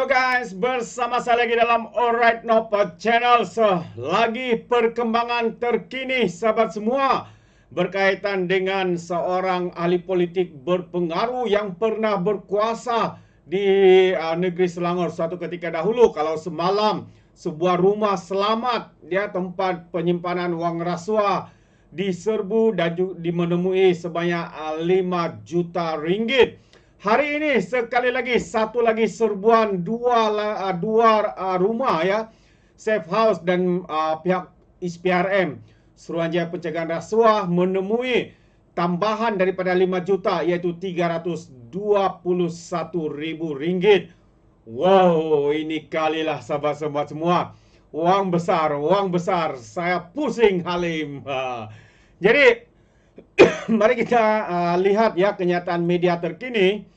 Halo guys, bersama saya lagi dalam Alright Nopod Channel. Lagi perkembangan terkini sahabat semua berkaitan dengan seorang ahli politik berpengaruh yang pernah berkuasa di negeri Selangor suatu ketika dahulu. Kalau semalam sebuah rumah selamat tempat penyimpanan wang rasuah diserbu dan menemui sebanyak 5 juta ringgit. Hari ini sekali lagi satu lagi serbuan dua rumah safe house dan pihak SPRM Suruhanjaya Pencegahan Rasuah menemui tambahan daripada 5 juta iaitu 321 ribu ringgit. Wow, ini kalilah sahabat-sahabat semua. Wang besar. Saya pusing Halim. Jadi mari kita lihat kenyataan media terkini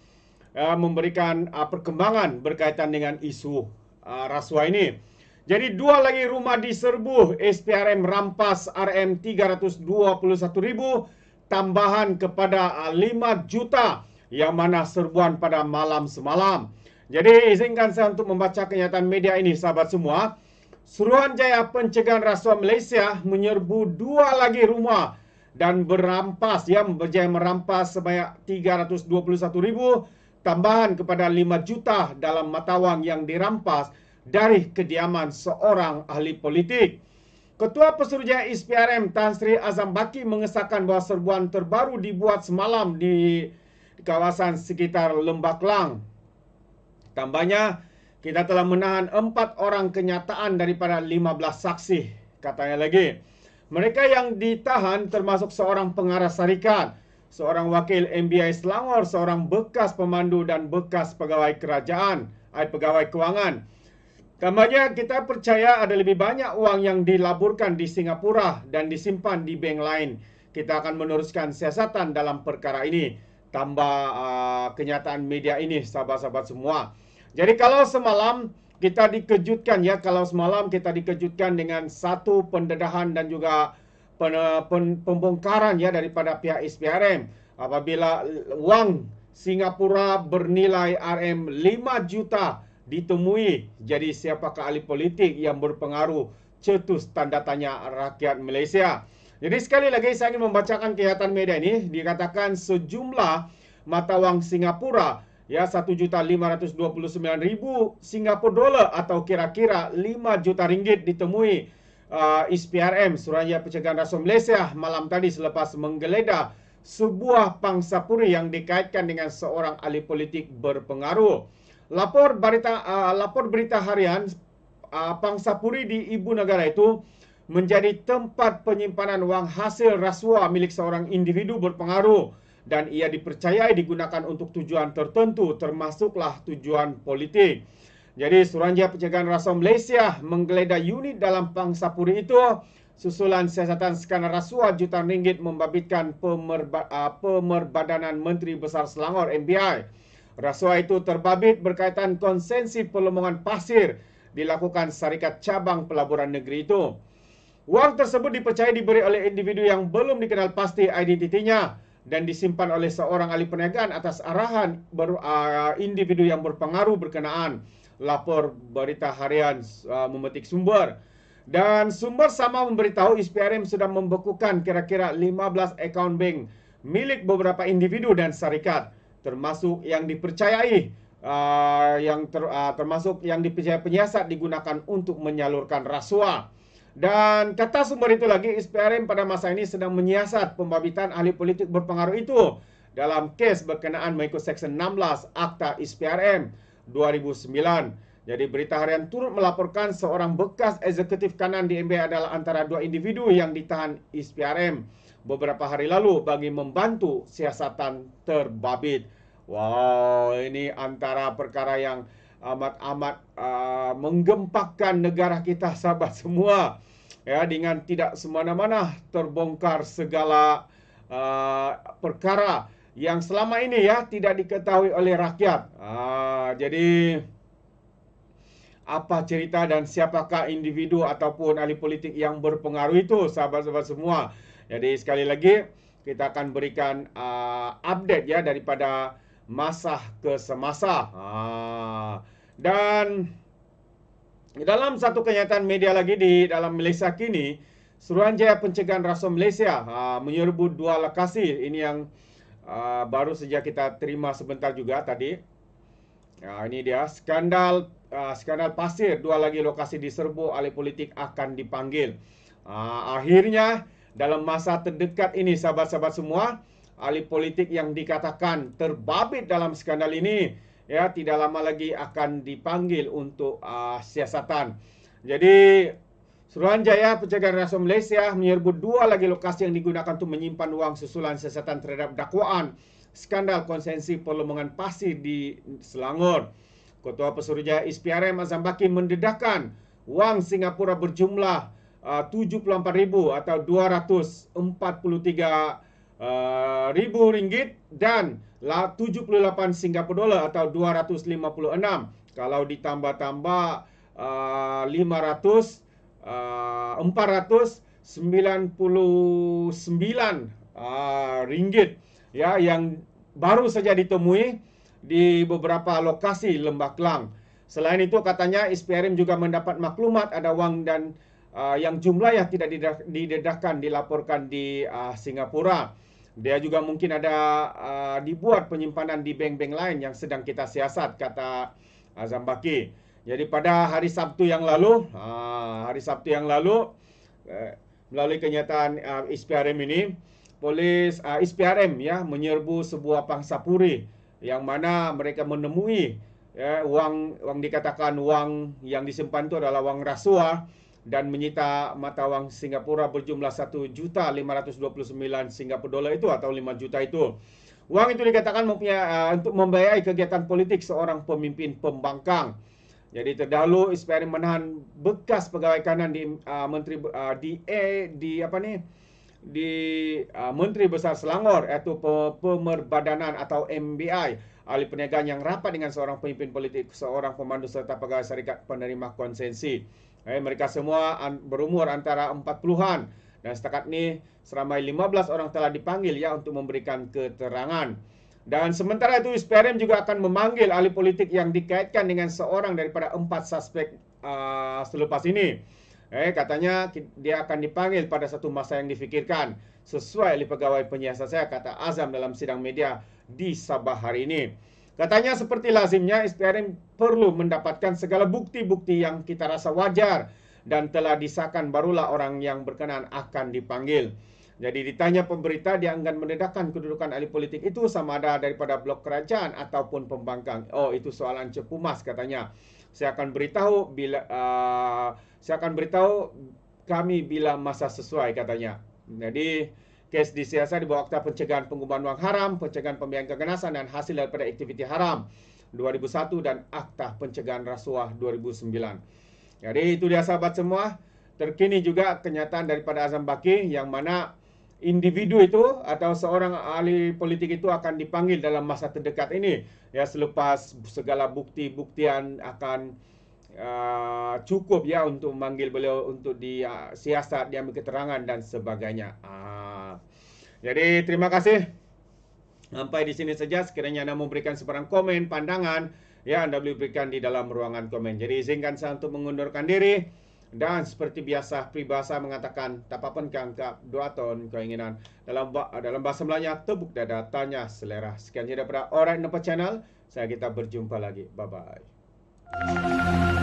memberikan perkembangan berkaitan dengan isu rasuah ini. Jadi dua lagi rumah diserbu, SPRM rampas RM 321.000 tambahan kepada 5 juta yang mana serbuan pada malam semalam. Jadi izinkan saya untuk membaca kenyataan media ini sahabat semua. Suruhanjaya Pencegahan Rasuah Malaysia menyerbu dua lagi rumah dan berjaya merampas sebanyak 321.000 tambahan kepada 5 juta dalam mata wang yang dirampas dari kediaman seorang ahli politik. Ketua Pesuruhjaya SPRM Tan Sri Azam Baki mengesahkan bahawa serbuan terbaru dibuat semalam di kawasan sekitar Lembah Kelang. Tambahnya, kita telah menahan 4 orang kenyataan daripada 15 saksi, katanya lagi. Mereka yang ditahan termasuk seorang pengarah syarikat, seorang wakil MBI Selangor, seorang bekas pemandu dan bekas pegawai kerajaan, pegawai kewangan. Tambahnya, kita percaya ada lebih banyak uang yang dilaburkan di Singapura dan disimpan di bank lain. Kita akan meneruskan siasatan dalam perkara ini. Tambah kenyataan media ini, sahabat-sahabat semua. Jadi kalau semalam kita dikejutkan dengan satu pendedahan dan juga pembongkaran daripada pihak SPRM apabila wang Singapura bernilai RM 5 juta ditemui. Jadi siapakah ahli politik yang berpengaruh? Cetus tanda tanya rakyat Malaysia. Jadi sekali lagi saya ingin membacakan kenyataan media ini. Dikatakan sejumlah mata wang Singapura 1.529.000 Singapura dolar atau kira-kira 5 juta ringgit ditemui SPRM Suruhanjaya Pencegahan Rasuah Malaysia malam tadi selepas menggeledah sebuah pangsapuri yang dikaitkan dengan seorang ahli politik berpengaruh. Lapor berita harian pangsapuri di ibu negara itu menjadi tempat penyimpanan wang hasil rasuah milik seorang individu berpengaruh dan ia dipercayai digunakan untuk tujuan tertentu termasuklah tujuan politik. Jadi Suruhanjaya Pencegahan Rasuah Malaysia menggeledah unit dalam pangsapuri itu susulan siasatan skandal rasuah jutaan ringgit membabitkan Pemerbadanan Menteri Besar Selangor MBI. Rasuah itu terbabit berkaitan konsensi pelemongan pasir dilakukan syarikat cabang pelaburan negeri itu. Wang tersebut dipercayai diberi oleh individu yang belum dikenal pasti identitinya dan disimpan oleh seorang ahli perniagaan atas arahan individu yang berpengaruh berkenaan. Lapor berita harian memetik sumber. Dan sumber sama memberitahu SPRM sudah membekukan kira-kira 15 akaun bank milik beberapa individu dan syarikat, termasuk yang dipercayai termasuk yang dipercayai penyiasat digunakan untuk menyalurkan rasuah. Dan kata sumber itu lagi, SPRM pada masa ini sedang menyiasat pembabitan ahli politik berpengaruh itu dalam kes berkenaan mengikut Seksyen 16 Akta SPRM 2009. Jadi berita harian turut melaporkan seorang bekas eksekutif kanan di MBI adalah antara dua individu yang ditahan SPRM beberapa hari lalu bagi membantu siasatan terbabit. Wow, ini antara perkara yang amat menggempakkan negara kita sahabat semua. Dengan tidak semena-mena terbongkar segala perkara yang selama ini tidak diketahui oleh rakyat. Jadi apa cerita dan siapakah individu ataupun ahli politik yang berpengaruh itu sahabat-sahabat semua. Jadi sekali lagi kita akan berikan update daripada masa ke semasa. Dan dalam satu kenyataan media lagi di dalam Malaysia kini, Suruhanjaya Pencegahan Rasuah Malaysia menyerbu 2 lokasi. Ini yang baru saja kita terima sebentar juga tadi. Ini dia skandal pasir, 2 lagi lokasi diserbu, ahli politik akan dipanggil. Akhirnya dalam masa terdekat ini sahabat-sahabat semua, ahli politik yang dikatakan terbabit dalam skandal ini ya tidak lama lagi akan dipanggil untuk siasatan. Jadi Suruhanjaya Pencegahan Rasuah Malaysia menyerbu 2 lagi lokasi yang digunakan untuk menyimpan wang susulan siasatan terhadap dakwaan skandal konsensi perlombongan pasir di Selangor. Ketua Pesuruhjaya SPRM Azam Baki mendedahkan wang Singapura berjumlah 74,000 atau 243 ribu ringgit dan 78 Singapura dolar atau 256. Kalau ditambah-tambah 499 ringgit ya yang baru saja ditemui di beberapa lokasi Lembah Kelang. Selain itu katanya SPRM juga mendapat maklumat ada wang dan yang jumlah yang tidak didedahkan dilaporkan di Singapura. Dia juga mungkin ada dibuat penyimpanan di bank-bank lain yang sedang kita siasat, kata Azam Baki. Jadi pada hari Sabtu yang lalu, melalui kenyataan SPRM ini, polis SPRM ya menyerbu sebuah pangsapuri yang mana mereka menemui wang dikatakan wang yang disimpan itu adalah wang rasuah dan menyita mata wang Singapura berjumlah 1.529 Singapura dolar itu atau 5 juta itu. Wang itu dikatakan untuk membiayai kegiatan politik seorang pemimpin pembangkang. Jadi terdahulu SPRM menahan bekas pegawai kanan di Menteri Besar Selangor iaitu Pemerbadanan atau MBI, ahli perniagaan yang rapat dengan seorang pemimpin politik, seorang pemandu serta pegawai syarikat penerima konsensi. Mereka semua berumur antara 40-an dan setakat ini seramai 15 orang telah dipanggil ya untuk memberikan keterangan. Dan sementara itu SPRM juga akan memanggil ahli politik yang dikaitkan dengan seorang daripada 4 suspek selepas ini. Katanya dia akan dipanggil pada satu masa yang difikirkan sesuai oleh pegawai penyiasat saya, kata Azam dalam sidang media di Sabah hari ini. Katanya seperti lazimnya SPRM perlu mendapatkan segala bukti-bukti yang kita rasa wajar dan telah disahkan barulah orang yang berkenan akan dipanggil. Jadi ditanya pemberita dia akan mendedahkan kedudukan ahli politik itu sama ada daripada blok kerajaan ataupun pembangkang. Oh, itu soalan cepumas katanya. Saya akan beritahu kami bila masa sesuai katanya. Jadi kes disiasat di bawah Akta Pencegahan Pengumpulan Wang Haram, Pencegahan Pembiayaan Keganasan dan Hasil daripada Aktiviti Haram 2001 dan Akta Pencegahan Rasuah 2009. Jadi itu dia sahabat semua. Terkini juga kenyataan daripada Azam Baki yang mana individu itu atau seorang ahli politik itu akan dipanggil dalam masa terdekat ini ya selepas segala bukti-buktian akan cukup ya untuk memanggil beliau untuk disiasat, diambil keterangan dan sebagainya. Jadi terima kasih. Sampai di sini saja. Sekiranya Anda memberikan sebarang komen, pandangan, ya Anda boleh berikan di dalam ruangan komen. Jadi izinkan saya untuk mengundurkan diri. Dan seperti biasa, peribahasa mengatakan, tak apa-apa kangkap, doa ton keinginan. Dalam bahasa Melayanya, tepuk dada, tanya selera. Sekian saja daripada Alright Nampak Channel. Kita berjumpa lagi. Bye-bye.